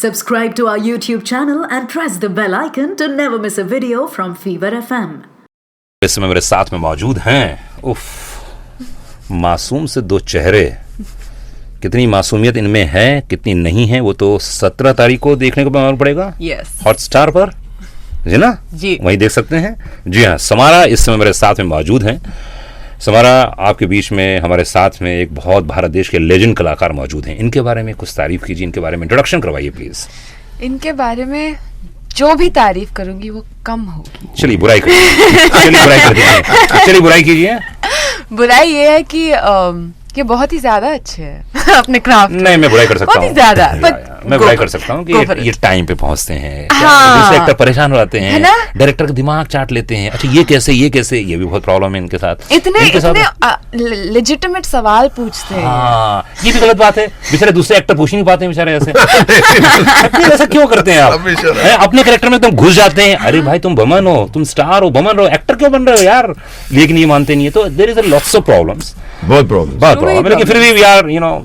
Subscribe to our YouTube channel and press the bell icon to never miss a video from Fever FM. इस समय मेरे साथ में मौजूद हैं उफ मासूम से दो चेहरे। कितनी मासूमियत इनमें है कितनी नहीं है वो तो 17 तारीख को देखने को मालूम पड़ेगा। हॉटस्टार पर जी ना जी वहीं देख सकते हैं। जी हाँ, समारा इस समय मेरे साथ में मौजूद हैं। समारा, आपके बीच में हमारे साथ में एक बहुत भारत देश के लेजेंड कलाकार मौजूद हैं। इनके बारे में कुछ तारीफ कीजिए, इनके बारे में इंट्रोडक्शन करवाइए प्लीज। इनके बारे में जो भी तारीफ करूंगी वो कम होगी। चलिए बुराई करिए, चलिए बुराई कीजिए। बुराई ये है कि बहुत ही ज्यादा अच्छे हैं अपने क्राफ्ट। नहीं, मैं बुराई कर सकता हूँ, बहुत ही ज्यादा मैं बुराई कर सकता हूँ कि ये टाइम पे पहुंचते हैं। हाँ। दूसरे एक्टर परेशान हो जाते हैं, डायरेक्टर का दिमाग चाट लेते हैं। अच्छा ये कैसे ये भी बहुत प्रॉब्लम है इनके साथ। इतने लेजिटिमेट सवाल पूछते हैं। हाँ, ये भी गलत बात है। बेचारे दूसरे एक्टर पूछ ही नहीं पाते हैं बेचारे ऐसे। ऐसा क्यों करते हैं आप? अपने कैरेक्टर में तुम घुस जाते हैं। अरे भाई तुम बमन हो, तुम स्टार हो, बमन हो, एक्टर क्यों बन रहे हो यार? लेकिन ये मानते नहीं है। तो there is a lots of problems, बहुत प्रॉब्लम। लेकिन फिर भी यार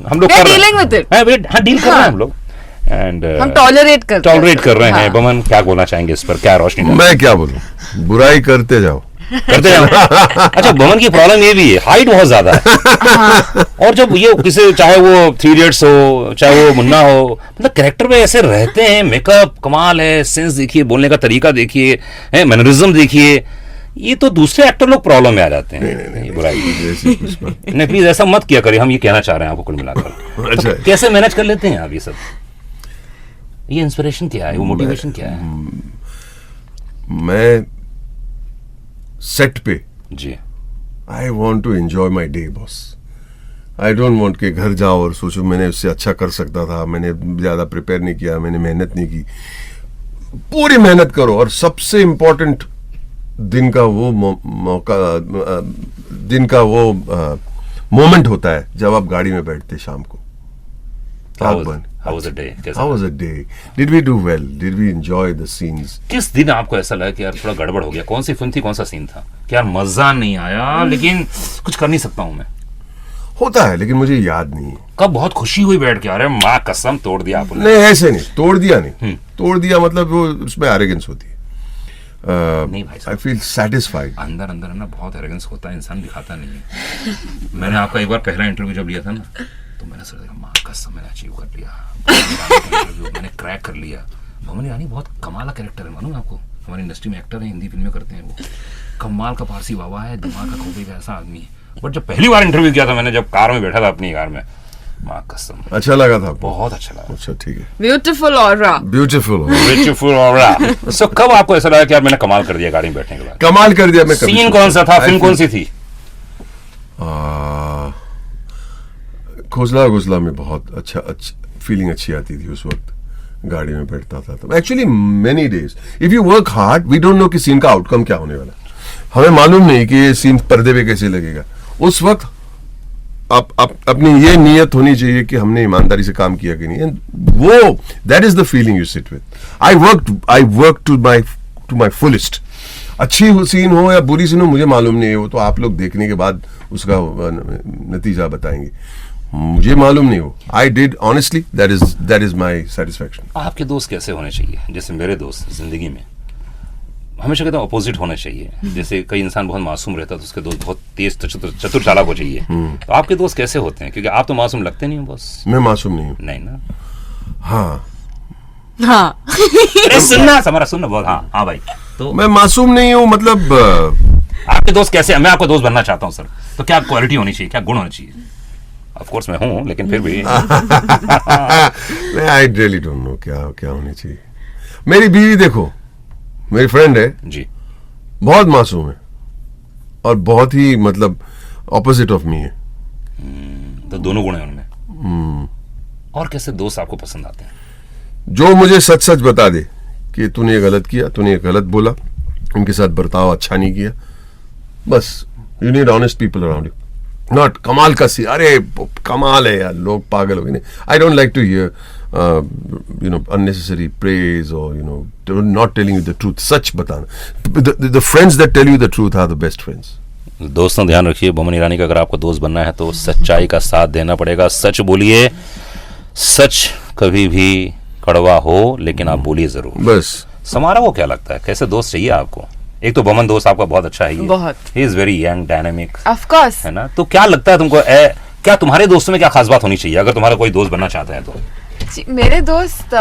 हम लोग डीलिंग विद इट। हाँ, डील कर रहे हैं हम लोग एंड हम टॉलरेट कर रहे हैं। बमन क्या बोलना चाहेंगे इस पर? क्या रोशनी? मैं क्या बोलूं, बुराई करते जाओ। अच्छा, बमन की प्रॉब्लम ये भी है, हाइट बहुत ज्यादा है। और जब ये किसी, चाहे वो 3 इडियट्स हो, चाहे वो मुन्ना हो, मतलब कैरेक्टर में ऐसे रहते हैं। मेकअप कमाल है, सेंस देखिए, बोलने का तरीका देखिए, मैनरिज्म देखिए। ये तो दूसरे एक्टर लोग प्रॉब्लम में आ जाते हैं। नहीं, बुराई नहीं, प्लीज ऐसा मत किया करिए। हम ये कहना चाह रहे हैं आपको कुल मिलाकर। अच्छा, तो कैसे मैनेज कर लेते हैं आप ये सब? ये इंस्पिरेशन क्या है, वो मोटिवेशन क्या है? मैं सेट पे जी I want to enjoy my day boss. I don't want कि घर जाओ और सोचो मैंने उससे अच्छा कर सकता था, मैंने ज्यादा प्रिपेयर नहीं किया, मैंने मेहनत नहीं की। पूरी मेहनत करो और सबसे इम्पोर्टेंट दिन का वो मौका, दिन का वो मोमेंट होता है जब आप गाड़ी में बैठते शाम को। How was the day? How was the day? Did we do well? Did we enjoy the scenes? किस दिन आपको ऐसा लगा कि यार थोड़ा गड़बड़ हो गया? कौन सी फिल्म थी, कौन सा सीन था कि यार मजा नहीं आया, लेकिन कुछ कर नहीं सकता हूँ मैं? होता है लेकिन मुझे याद नहीं है। कब बहुत खुशी हुई बैठ के, अरे माँ कसम तोड़ दिया आपने? नहीं, ऐसे नहीं तोड़ दिया, नहीं तोड़ दिया मतलब वो उसमें एरोगेंस होती है। नहीं भाई, I feel satisfied. अंदर अंदर है ना, बहुत एरोगेंस होता है, इंसान दिखाता नहीं है। मैंने आपका एक बार पहला इंटरव्यू जब लिया था ना, तो मैंने सोचा माँ कसम मैंने अचीव कर लिया, मैंने क्रैक कर लिया। भवन ईरानी बहुत कमाल का कैरेक्टर है, मालूम आपको? हमारी इंडस्ट्री में एक्टर है, हिंदी फिल्में करते हैं, वो कमाल का पारसी बाबा है, दिमाग का खोपड़ी का ऐसा आदमी है। बट जब पहली बार इंटरव्यू किया था मैंने, जब कार में बैठा था अपनी कार में, माँ कसम अच्छा लगा था, बहुत अच्छा लगा। अच्छा ठीक है, ब्यूटीफुल ऑरा, ब्यूटीफुल ऑरा। सो कब आपको ऐसा लगा कि यार मैंने कमाल कर दिया गाड़ी में बैठने के बाद? कमाल कर दिया। मैं सीन कौन सा था, फिल्म कौन सी थी? खोसला घोसला में बहुत अच्छा फीलिंग अच्छी आती थी उस वक्त, गाड़ी में बैठता था। तो actually many days if you work hard we don't know कि सीन का आउटकम क्या होने वाला, हमें मालूम नहीं कि ये सीन पर्दे पे कैसे लगेगा। उस वक्त अपनी ये नियत होनी चाहिए कि हमने ईमानदारी से काम किया कि नहीं। वो that is the feeling you sit with. I work to my fullest. अच्छी सीन हो या बुरी सीन हो मुझे मालूम नहीं है, वो तो आप लोग देखने के बाद उसका नतीजा बताएंगे, मुझे मालूम नहीं हो। I did honestly, that is my satisfaction. आपके दोस्त कैसे होने चाहिए? जैसे मेरे दोस्त जिंदगी में हमेशा कहता हूँ अपोजिट होना चाहिए। जैसे कई इंसान बहुत मासूम रहता है तो उसके दोस्त बहुत तेज चतुर चालाक हो चाहिए। तो आपके दोस्त कैसे होते हैं? क्योंकि आप तो मासूम लगते नहीं हो बॉस। मैं मासूम नहीं हूँ। नहीं ना? हाँ सुनना बहुत। हाँ भाई, तो मैं मासूम नहीं हूँ मतलब। आपके दोस्त कैसे? मैं आपको दोस्त बनना चाहता हूँ सर, तो क्या क्वालिटी होनी चाहिए, क्या गुण होना चाहिए? ऑफ कोर्स मैं हूँ, लेकिन फिर भी आई रियली डोंट नो क्या होनी चाहिए। मेरी बीवी देखो, मेरी फ्रेंड है जी, बहुत मासूम है और बहुत ही मतलब ऑपोजिट ऑफ मी है। तो दोनों गुण है उनमें। और कैसे दोस्त आपको पसंद आते हैं? जो मुझे सच सच बता दे कि तूने ये गलत किया, तूने ये गलत बोला, उनके साथ बर्ताव अच्छा नहीं किया, बस। You need honest people around you, not कमाल का सी अरे कमाल है यार, लोग पागल हो गए। I don't like to hear unnecessary praise or not telling you the truth. सच बताना। the friends that tell you the truth are the best friends. दोस्तों ध्यान रखिए, बमन ईरानी का अगर आपको दोस्त बनना है तो सच्चाई का साथ देना पड़ेगा। सच बोलिए, सच कभी भी कड़वा हो लेकिन आप बोलिए जरूर। बस समारा को क्या लगता है, कैसे दोस्त चाहिए आपको? एक तो बमन दोस्त आपका बहुत अच्छा है, बहुत। He is very young dynamic, of course. है ना? तो क्या लगता है तुमको, क्या तुम्हारे दोस्तों में क्या खास बात होनी चाहिए अगर तुम्हारा कोई दोस्त बनना चाहते हैं तो? मेरे दोस्त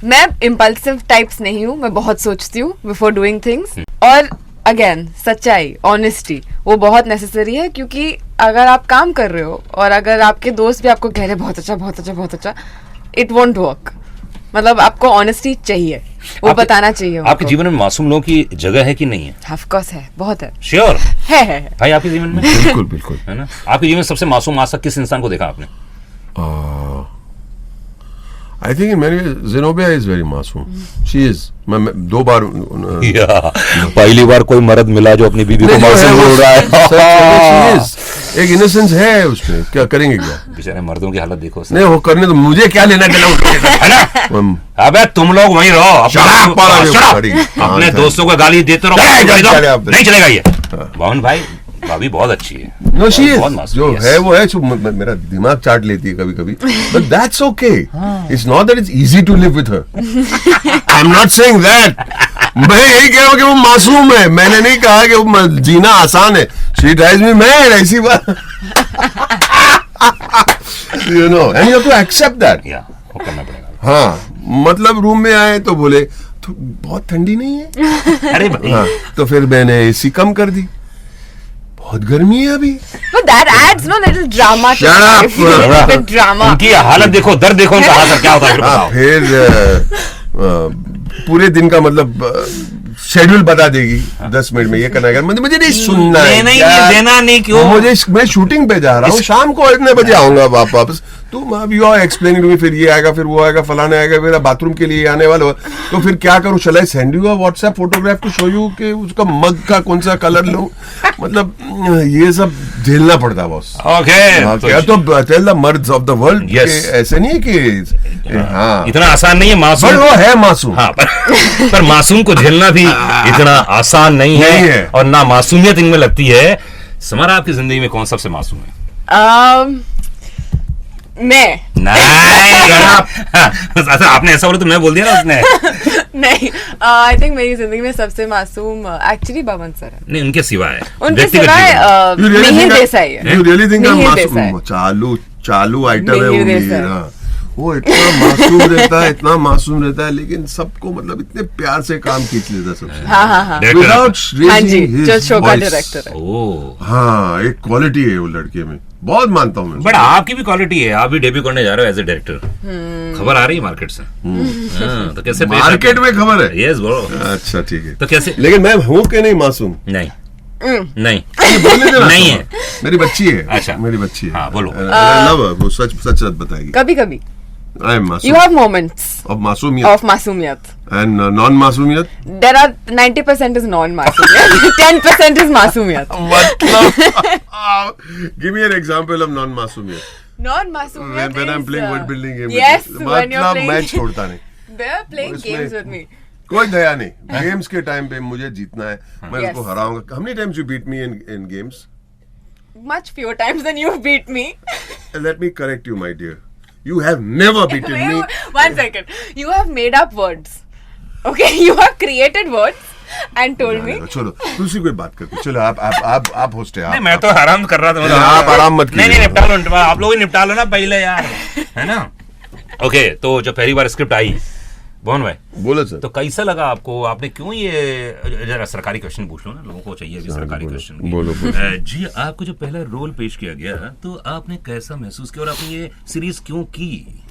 मैं इम्पल्सिव टाइप्स नहीं हूँ, मैं बहुत सोचती हूँ बिफोर डूइंग थिंग्स। और अगेन सच्चाई, ऑनेस्टी वो बहुत नेसेसरी है, क्योंकि अगर आप काम कर रहे हो और अगर आपके दोस्त भी आपको कह रहे हैं बहुत अच्छा बहुत अच्छा बहुत अच्छा, इट वोंट वर्क। मतलब आपको ऑनेस्टी चाहिए, वो बताना चाहिए। आपके जीवन में मासूम लोगों की जगह है कि नहीं है? ऑफ कोर्स है, बहुत है। श्योर है। भाई आपके जीवन में? बिल्कुल बिल्कुल। है ना? आपके जीवन में सबसे मासूम आज तक किस इंसान को देखा आपने? I think in many ways Zenobia is very मासूम. She is. मैं 2 बार पहली बार कोई मर्द मिला जो अपनी बीवी को मासूम बोल रहा है। एक इनोसेंस है उसमें, क्या करेंगे क्या? बेचारे मर्दों की हालत देखो। नहीं वो करने तो मुझे क्या लेना देना। अबे तुम लोग वहीं रहो, अपने दोस्तों को गाली देते रहो, नहीं चलेगा ये। मोहन भाई भाभी बहुत अच्छी है। No, she is. बहुत मासूम जो है। है वो है, जो मेरा दिमाग चाट लेती है कभी कभी, but that's okay. It's not that it's easy to live with her. I'm not saying that. मैं यही कह रहा हूँ कि वो मासूम है, मैंने नहीं कहा कि वो जीना आसान है। She drives me mad, ऐसी बात। You know, and you have to accept that. या, वो करना पड़ेगा। हाँ, मतलब रूम में आए तो बोले तो बहुत ठंडी नहीं है। अरे भाई हाँ, तो फिर मैंने एसी कम कर दी, बहुत गर्मी है अभी। But that adds no little drama to Shut up. life. Bit drama. उनकी हालत देखो, दर्द देखो उनका हालत क्या होता है, फिर बताओ। फिर पूरे दिन का मतलब शेड्यूल बता देगी 10 मिनट में, ये करना है, मुझे नहीं सुनना है, नहीं ये देना नहीं क्यों? मैं शूटिंग पे जा रहा हूँ, शाम को इतने बजे आऊंगा वापस, तुम अब you are explaining to me, फिर ये आएगा, फिर वो आएगा, फलाना आएगा, फिर बाथरूम के लिए आने वाला हो, तो फिर क्या करूं? Shall I send you a WhatsApp photograph to show you कि उसका मग का कौन सा कलर लूं? मतलब ये सब झेलना पड़ता है बॉस। ओके तो टेल द मर्द्स ऑफ द वर्ल्ड, Yes. ऐसे नहीं कि हाँ इतना आसान नहीं है मासूम। पर वो है मासूम। हाँ, पर मासूम को झेलना भी इतना आसान नहीं है, और ना मासूमियत इनमें लगती है। समारा आपकी जिंदगी में कौन सबसे मासूम है? मैं अच्छा आपने ऐसा बोला तो मैं बोल दिया ना उसने। नहीं, आई थिंक मेरी जिंदगी में सबसे मासूम एक्चुअली बमन सर है। नहीं उनके सिवाय, उनके सिवाय मिहिर देसाई है। You really think I'm Mihir मासूम? देसाई। चालू आइटम है वो मिहिर देसाई। मेरा। वो इतना मासूम रहता है, इतना मासूम रहता है, लेकिन सबको मतलब इतने प्यार से काम खींच लेता है सबसे। हाँ। Without हाँ जी, raising जो his शो का voice। डायरेक्टर है। ओह, हाँ, एक क्वालिटी है वो लड़के में, बहुत मानता हूँ मैं। बट आपकी भी क्वालिटी है, आप भी डेब्यू करने जा रहे हो एज ए डायरेक्टर, खबर आ रही है मार्केट से। हाँ, तो कैसे मार्केट में खबर है? Yes bro. अच्छा ठीक है, तो कैसे? लेकिन मैं हूँ कि नहीं मासूम? नहीं नहीं बोलने देना। नहीं है। मेरी बच्ची है। अच्छा। मेरी बच्ची है। हाँ, बोलो। वो सच बताएगी। कभी कभी आई एम you मासूम have moments ऑफ मासूमियत of मासूमियत। एंड नॉन मासूमियत। There are 90% is non-मासूमियत, 10% is मासूमियत। मतलब give me an example of non मासूमियत। Non-मासूमियत when I'm is, playing word building game yes, with you। when you're मतलब playing, मैं छोड़ता नहीं, they're playing इसमें- games with me. कोई दया नहीं। गेम्स के टाइम पे मुझे जीतना है, मैं Yes. उसको हराऊंगा। How many times you beat me in games? Much fewer times than you've beat me. Let me correct you, my dear. You have never beaten me. One second. You have made up words. Okay, you have created words and told me. चलो दूसरी कोई बात करते, चलो आप host है। नहीं, मैं तो आराम कर रहा था। नहीं, आप आराम मत कीजिए। नहीं निपटा लो, आप लोग ही निपटा लो ना पहले यार, है ना? ओके, तो जब पहली बार स्क्रिप्ट आई, मोहन भाई बोलो सर। तो कैसा लगा आपको? आपने क्यों ये जरा सरकारी क्वेश्चन पूछ लो ना, लोगों को चाहिए भी सरकारी क्वेश्चन। बोलो। जी, आपको जो पहला रोल पेश किया गया तो आपने कैसा महसूस किया और आपने ये सीरीज क्यों की?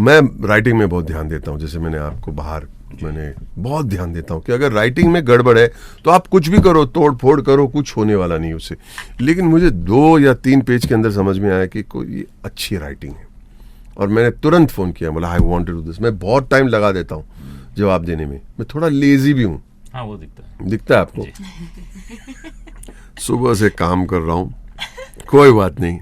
मैं राइटिंग में बहुत ध्यान देता हूँ, जैसे मैंने आपको मैंने बहुत ध्यान देता हूँ कि अगर राइटिंग में गड़बड़ है तो आप कुछ भी करो, तोड़ फोड़ करो, कुछ होने वाला नहीं उससे। लेकिन मुझे 2 या 3 पेज के अंदर समझ में आया कि कोई अच्छी राइटिंग है, और मैंने तुरंत फ़ोन किया, बोला I want to do this. मैं बहुत टाइम लगा देता हूँ जवाब देने में, मैं थोड़ा लेजी भी हूँ। हाँ, वो दिखता है आपको? सुबह से काम कर रहा हूँ, कोई बात नहीं।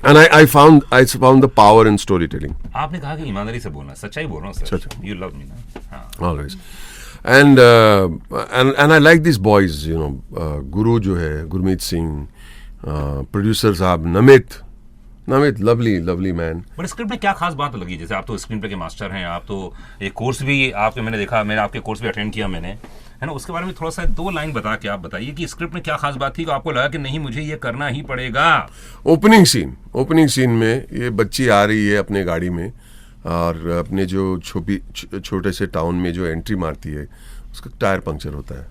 And I found the power in storytelling. आपने कहा कि ईमानदारी से बोलना, सच्चाई बोल रहा हूँ सर। अच्छा। You love me ना? हाँ। Always. And I like these boys, you know, गुरु जो है, गुरमीत सिंह, प्रोड्यूसर साहब Namit, lovely man. But script में क्या खास बात लगी? जैसे आप तो स्क्रीन प्ले के मास्टर हैं, आप तो एक कोर्स भी आपके मैंने देखा, मैंने आपके कोर्स भी अटेंड किया मैंने, है ना, उसके बारे में थोड़ा सा 2 लाइन बता के आप बताइए कि स्क्रिप्ट में क्या खास बात थी कि आपको लगा कि नहीं मुझे ये करना ही पड़ेगा? ओपनिंग सीन में ये बच्ची आ रही है अपने गाड़ी में और अपने जो छोटे से टाउन में जो एंट्री मारती है उसका टायर पंक्चर होता है।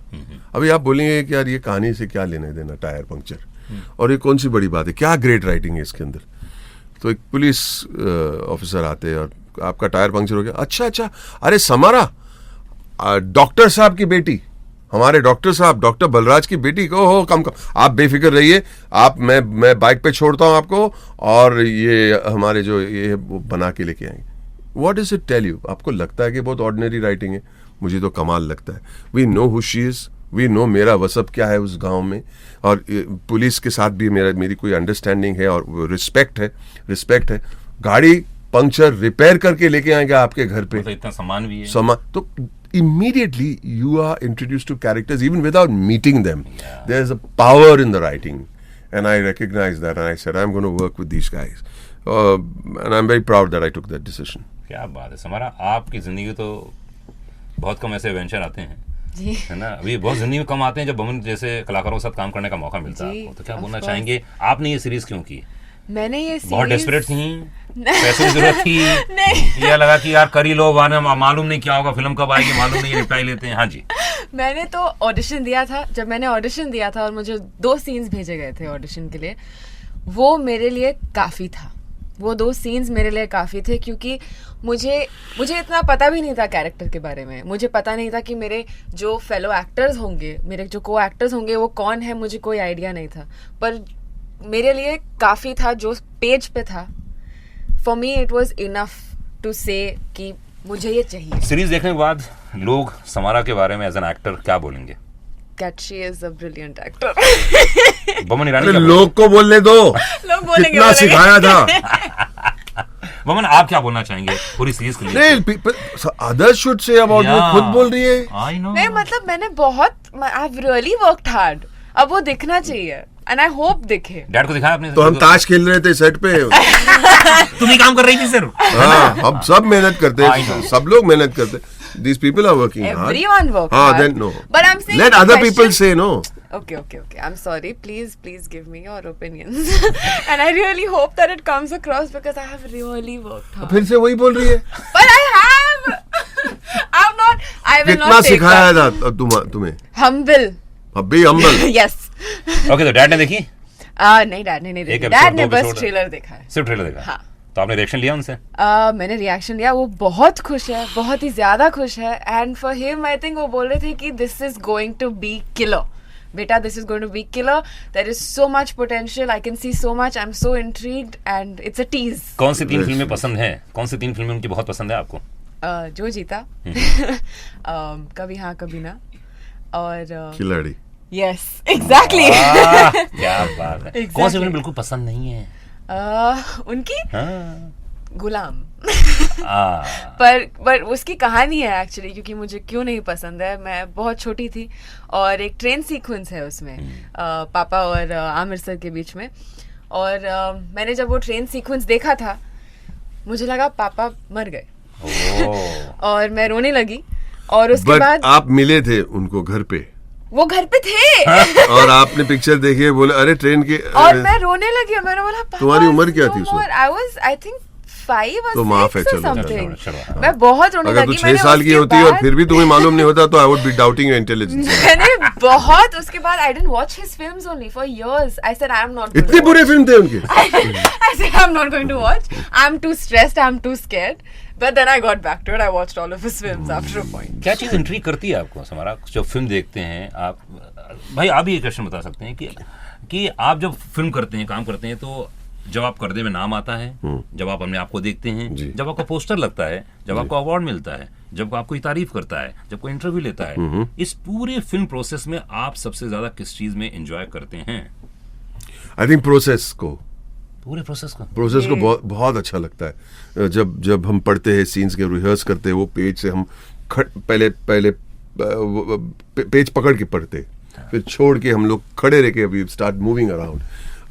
अभी आप बोलेंगे कि यार ये कहानी से क्या लेना देना, टायर पंक्चर, और ये कौन सी बड़ी बात है, क्या ग्रेट राइटिंग है इसके अंदर। तो एक पुलिस ऑफिसर आते हैं और आपका टायर पंक्चर हो गया, अच्छा, अरे समारा डॉक्टर साहब की बेटी, हमारे डॉक्टर साहब, डॉक्टर बलराज की बेटी को हो, कम आप बेफिक्र रहिए, आप मैं बाइक पे छोड़ता हूँ आपको और ये हमारे जो ये वो बना के लेके आएंगे। What does it tell you? आपको लगता है कि बहुत ऑर्डिनरी राइटिंग है, मुझे तो कमाल लगता है। We know who she is, we know मेरा वसब क्या है उस गांव में, और पुलिस के साथ भी मेरी कोई अंडरस्टैंडिंग है और रिस्पेक्ट है। गाड़ी पंक्चर रिपेयर करके लेके आएंगे आपके घर पे, तो इतना सम्मान भी है। तो immediately you are introduced to characters even without meeting them. There's a power in the writing, and I recognized that, and I said I'm going to work with these guys, and I'm very proud that I took that decision. क्या बात है Samara, आपकी जिंदगी तो बहुत कम ऐसे adventure आते हैं जी, है ना, अभी बहुत जिंदगी में कम आते हैं जब बमन जैसे कलाकारों के साथ काम करने का मौका मिलता है आपको। तो क्या बोलना चाहेंगे, आपने ये सीरीज क्यों की? मैंने ये बहुत डेस्परेट थी, पैसों की जरूरत थी, नहीं। ये लगा कि यार कर ही लो, मालूम नहीं क्या होगा, फिल्म कब आएगी मालूम नहीं, निपटाई लेते हैं। हाँ जी, मैंने तो ऑडिशन दिया था। जब मैंने ऑडिशन दिया था और मुझे 2 सीन्स भेजे गए थे ऑडिशन के लिए, वो मेरे लिए काफ़ी था। वो 2 सीन्स मेरे लिए काफ़ी थे, क्योंकि मुझे इतना पता भी नहीं था कैरेक्टर के बारे में। मुझे पता नहीं था कि मेरे जो फेलो एक्टर्स होंगे, मेरे जो को एक्टर्स होंगे वो कौन है, मुझे कोई आइडिया नहीं था। पर मेरे लिए काफ़ी था जो पेज पे था। For me it was enough to say कि मुझे ये चाहिए। सीरीज देखने के बाद लोग समारा के बारे में एज एन एक्टर क्या बोलेंगे? That she is a brilliant actor. Boman Irani अरे क्या लोग को बोलने दो, लोग बोलेंगे, कितना सिखाया था। बमन आप क्या बोलना चाहेंगे पूरी सीरीज के लिए? नहीं, others should say about you, खुद बोल रही है। I know. नहीं, मतलब मैंने I've really worked hard. अब वो दिखना चाहिए, and I hope दिखे। डैड को दिखाया आपने? तो हम ताश खेल रहे थे सेट पे। तुम ही काम कर रही थी सर। हाँ, हम सब मेहनत करते हैं, सब लोग मेहनत करते हैं। These people are working hard. Everyone works हाँ, hard. then no. But I'm saying let the other question- people say no. Okay. I'm sorry. Please give me your opinions. And I really hope that it comes across because I have really worked hard. फिर से वही बोल रही है। But I have. I'm not. I will कितना not take सिखाया that. था तुम्हें? Humble. अभी हम्बल। Yes. ओके, तो डैड ने देखी? नहीं, डैड ने नहीं देखी। डैड ने बस ट्रेलर देखा है। सिर्फ ट्रेलर देखा? हाँ। तो आपने रिएक्शन लिया उनसे? मैंने रिएक्शन लिया। वो बहुत खुश है, बहुत ही ज्यादा खुश है। And for him I think वो बोल रहे थे कि this is going to be killer बेटा, this is going to be killer, there is so much potential, I can see so much, I am so intrigued and it's a tease. कौन सी 3 फिल्में पसंद है? कौन सी 3 फिल्में उनकी बहुत पसंद है आपको? जो जीता, कभी हाँ कभी ना, और खिलाड़ी। Yes exactly. क्या बात है। कौन सी फिल्म बिल्कुल पसंद नहीं है? उनकी गुलाम। आ, पर उसकी कहानी है एक्चुअली, क्योंकि मुझे क्यों नहीं पसंद है, मैं बहुत छोटी थी और एक ट्रेन सीक्वेंस है उसमें पापा और आमिर सर के बीच में, और मैंने जब वो ट्रेन सीक्वेंस देखा था मुझे लगा पापा मर गए और मैं रोने लगी। और उसके बाद आप मिले थे उनको घर पे? वो घर पे थे और आपने पिक्चर देखी, बोले अरे ट्रेन के, और मैं रोने लगी और मैंने बोला पापा, तुम्हारी उम्र क्या थी उस वक्त? I was I think 5 or तो माफ है, 6 or चलो, something। चलो। मैं बहुत रोने अगर लगी। तू 6 साल की होती और फिर भी तुम्हें मालूम नहीं होता तो I would be doubting your intelligence. मैंने बहुत, उसके बाद I didn't watch his films only for years. I said I am not, इतने बुरे फिल्म थे उनके। I said I'm not going to watch. I'm too stressed. I'm too scared. But then I got back to it. I watched all of his films after a point. क्या चीज intrigue करती है आपको Samara जब film देखते हैं आप? भाई आप भी ये क्वेश्चन बता सकते हैं कि आप जब फिल्म करते हैं, काम करते हैं, तो जब आप पर्दे में नाम आता है, जब आप अपने आप को देखते हैं, जब आपका पोस्टर लगता है, जब आपको अवार्ड मिलता है, जब आपको तारीफ करता है, जब कोई इंटरव्यू लेता है, इस पूरे फिल्म प्रोसेस में आप सबसे ज्यादा किस चीज में एंजॉय करते हैं? आई थिंक प्रोसेस को बहुत अच्छा लगता है। जब हम पढ़ते हैं सीन्स के, रिहर्स करते हैं, वो पेज से हम पहले पेज पकड़ के पढ़ते, फिर छोड़ के हम लोग खड़े रह के अभी start moving around.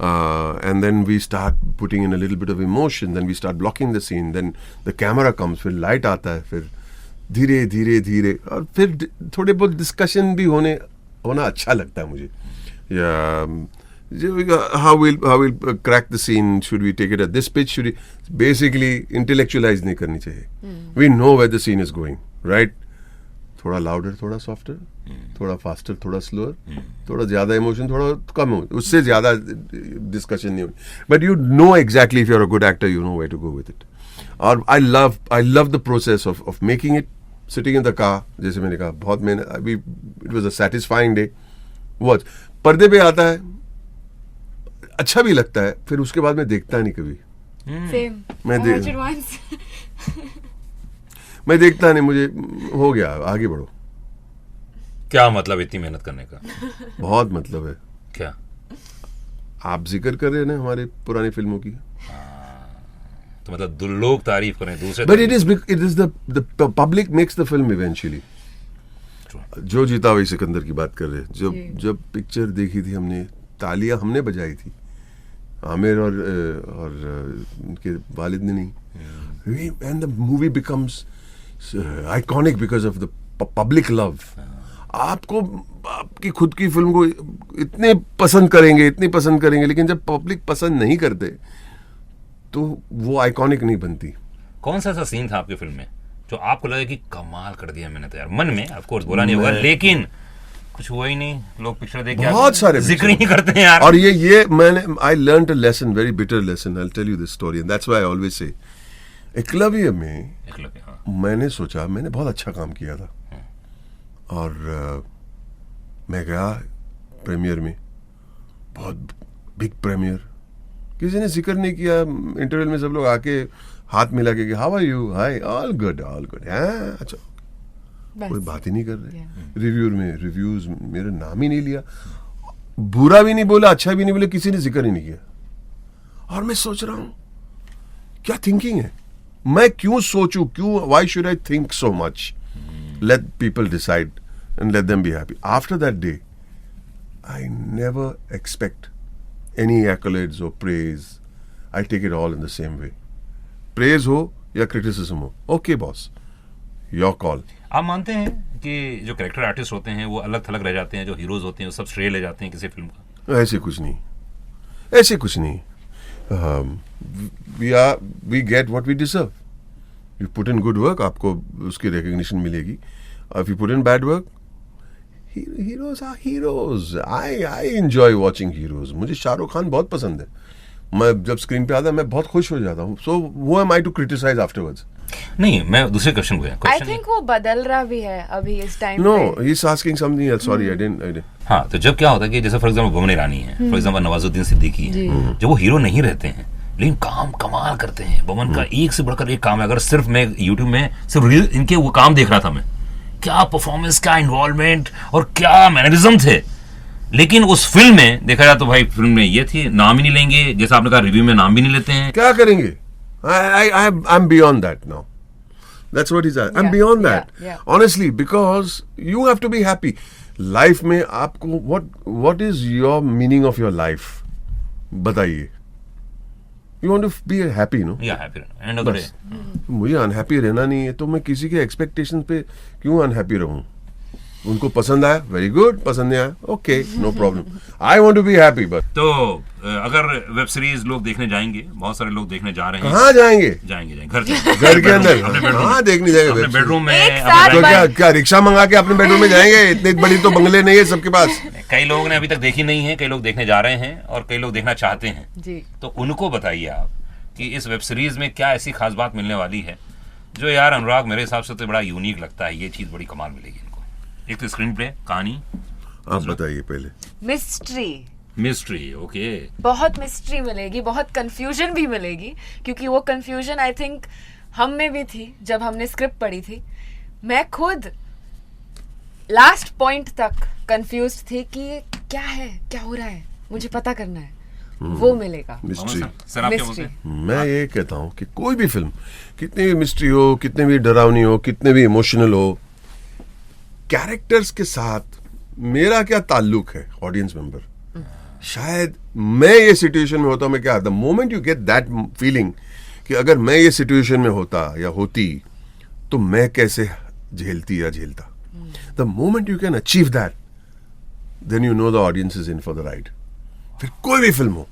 and then we start putting in a little bit of emotion, then we start blocking the scene, then the camera comes, फिर light आता है, फिर धीरे धीरे धीरे, और फिर थोड़े बहुत discussion भी होना अच्छा लगता है मुझे. How we'll crack the scene, should we take it at this pitch, should we basically intellectualize नहीं करनी चाहिए. We know where the scene is going, right? थोड़ा louder, थोड़ा softer, थोड़ा faster, थोड़ा slower, थोड़ा ज़्यादा emotion, थोड़ा कम, उससे ज़्यादा discussion नहीं होगी. But you know exactly, if you're a good actor, you know where to go with it. और I love the process of making it, sitting in the car, जैसे मैंने कहा, बहुत मैंने, it was a satisfying day. Watch, पर्दे पे आता है, अच्छा भी लगता है, फिर उसके बाद मैं देखता नहीं कभी. Same. मैं I watched it once. मैं देखता नहीं, मुझे हो गया, आगे बढ़ो. क्या मतलब इतनी मेहनत करने का? बहुत मतलब है. क्या आप जिक्र कर रहे हैं ना हमारे पुरानी फिल्मों की, तो मतलब लोग तारीफ करें दूसरे, but it is the public makes the film eventually. जो जीता वही सिकंदर की बात कर रहे हैं. जब पिक्चर देखी थी हमने, तालियां हमने बजाई थी, आमिर और उनके वालिद ने नहीं. And the movie becomes iconic because of the public love. आपको आपकी खुद की फिल्म को इतनी पसंद करेंगे, लेकिन जब पब्लिक पसंद नहीं करते तो वो आइकॉनिक नहीं बनती. कौन सा ऐसा सीन था आपकी फिल्म में जो आपको लगा कि कमाल कर दिया मैंने? तो यार मन में ऑफ कोर्स बोला नहीं होगा, लेकिन कुछ हुआ ही नहीं, लोग पिक्चर देख के बहुत सारे जिक्र ही नहीं करते हैं यार. और ये मैंने I learned a lesson, very bitter lesson. I will tell you this story and that's why I always say, Eklavya में मैंने सोचा मैंने बहुत अच्छा काम किया था, और मैं गया प्रीमियर में, बहुत बिग प्रीमियर, किसी ने जिक्र नहीं किया. इंटरवल में सब लोग आके हाथ मिला के, how are you, hi, all good, अच्छा, कोई बात ही नहीं कर रहे. रिव्यूज मेरा नाम ही नहीं लिया, बुरा भी नहीं बोला, अच्छा भी नहीं बोला, किसी ने जिक्र ही नहीं किया. और मैं सोच रहा हूं क्या थिंकिंग है, मैं क्यों सोचूं, why should I think so much. Let people decide and let them be happy. After that day I never expect any accolades or praise. I take it all in the same way. Praise हो या criticism हो, okay boss, your call. आप मानते हैं कि जो character artist होते हैं वो अलग थलग रह जाते हैं, जो हीरोज होते हैं वो सब श्रेय ले जाते हैं किसी फिल्म का? ऐसे कुछ नहीं. We get what we deserve. You put in good work, आपको उसकी recognition मिलेगी. If you put in bad work, heroes are heroes. I enjoy watching heroes. मुझे शाहरुख खान बहुत पसंद है. मैं जब स्क्रीन पे आता है मैं बहुत खुश हो जाता हूँ. So who am I to criticize afterwards? नहीं, मैं दूसरे क्वेश्चन को I think वो बदल रहा भी है अभी इस time. No, he's asking something else. Sorry, I didn't. हाँ, तो जब क्या होता है कि जैसे फॉर एग्जाम्पल बमन ईरानी है, फॉर एग्जाम्पल नवाजुद्दीन सिद्दीकी है, जब वो हीरो नहीं रहते हैं लेकिन काम कमाल करते हैं. बमन का एक से बढ़कर एक काम है. अगर सिर्फ मैं यूट्यूब में सिर्फ रील इनके वो काम देख रहा था, मैं क्या परफॉर्मेंस, क्या इन्वॉल्वमेंट और क्या मैनरिज्म थे. लेकिन उस फिल्म में देखा जाए तो भाई फिल्म में ये थी, नाम ही नहीं लेंगे, जैसा आपने कहा रिव्यू में नाम भी नहीं लेते हैं. क्या करेंगे? I'm beyond that now. That's what he's at. I'm beyond that. Honestly, because you have to be happy. Life में आपको what is your meaning of your life? बताइए. You want to be happy, no? Yeah, happy. End of the day. मुझे unhappy रहना नहीं है, तो मैं किसी के एक्सपेक्टेशन पे क्यों अनहैप्पी रहूं? उनको पसंद आया, वेरी गुड. पसंद नहीं आया, okay, no problem. I want to be happy. But तो अगर वेब सीरीज लोग देखने जाएंगे, बहुत सारे लोग देखने जा रहे हैं. कहाँ जाएंगे? जाएंगे घर के अंदर. हाँ, देखने जाएंगे. अपने बेडरूम में. तो क्या रिक्शा मंगा के अपने बेडरूम में जाएंगे? इतनी बड़ी तो बंगले नहीं है सबके पास. कई लोगों ने अभी तक देखी नहीं है, कई लोग देखने जा रहे हैं और कई लोग देखना चाहते हैं जी. तो उनको बताइए आप कि इस वेब सीरीज में क्या ऐसी खास बात मिलने वाली है जो यार अनुराग मेरे हिसाब से तो बड़ा यूनिक लगता है. ये चीज बड़ी कमाल मिलेगी इनको. एक तो स्क्रीन प्ले, कहानी. आप बताइए पहले. मिस्ट्री. ओके, बहुत मिस्ट्री मिलेगी, बहुत कंफ्यूजन भी मिलेगी, क्योंकि वो कंफ्यूजन आई थिंक हम में भी थी जब हमने स्क्रिप्ट पढ़ी थी. मैं खुद लास्ट पॉइंट तक कंफ्यूज थी कि क्या है, क्या हो रहा है, मुझे पता करना है. वो मिलेगा. मिस्ट्री. सर आप क्या बोलते हैं? मैं ये कहता हूँ कि कोई भी फिल्म कितनी भी मिस्ट्री हो, कितने भी डरावनी हो, कितने भी इमोशनल हो, कैरेक्टर्स के साथ मेरा क्या ताल्लुक है ऑडियंस मेंबर, शायद मैं ये सिचुएशन में होता, मैं क्या, the moment you get that feeling कि अगर मैं ये सिचुएशन में होता या होती तो मैं कैसे झेलती या झेलता, the moment you can achieve that, then you know the audience is in for the ride. फिर कोई भी फिल्म हो,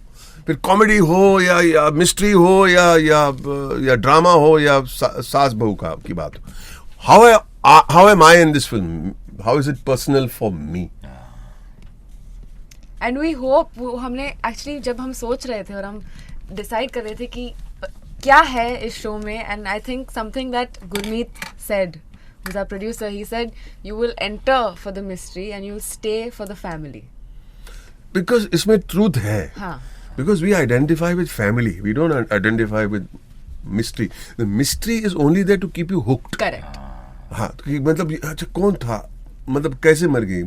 फिर कॉमेडी हो या मिस्ट्री हो या ड्रामा हो या सास बहू की बात हो, how am I in this film, how is it personal for me. And we hope, वो हमने एक्चुअली जब हम सोच रहे थे और हम डिसाइड कर रहे थे कि क्या है इस शो में, and I think something that Gurmeet said, who's our producer, he said you will enter for the mystery and you will stay for the family. Because इसमें truth है. हाँ. Because we identify with family, we don't identify with mystery. The mystery is only there to keep you hooked. Correct. हाँ, तो मतलब अच्छा कौन था, मतलब कैसे मर गई,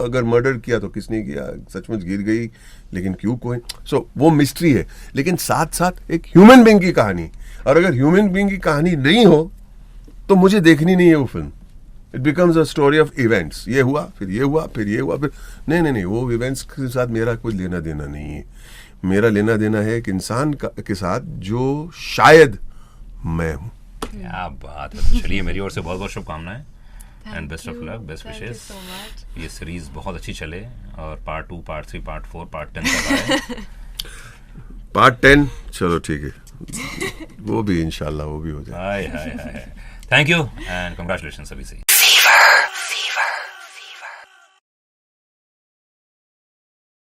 अगर मर्डर किया तो किसने किया, सचमुच गिर गई लेकिन क्यों कोई, सो वो मिस्ट्री है. लेकिन साथ साथ एक ह्यूमन बीइंग की कहानी, और अगर ह्यूमन बीइंग की कहानी नहीं हो तो मुझे देखनी नहीं है वो film. It becomes a story of events, ये हुआ फिर ये हुआ फिर ये हुआ फिर, नहीं, वो इवेंट्स के साथ मेरा कोई लेना देना नहीं है. मेरा लेना देना है एक इंसान के साथ जो शायद मैं हूँ. क्या बात है. चलिए मेरी ओर से बहुत बहुत शुभकामनाएं and best of luck, best wishes. ये सीरीज बहुत अच्छी चले और पार्ट 2, पार्ट 3, पार्ट 4, पार्ट 10 तक आए. पार्ट 10 चलो ठीक है, वो भी इंशाल्लाह वो भी हो जाए. हाय. थैंक यू एंड कंग्रेचुलेशन सभी से.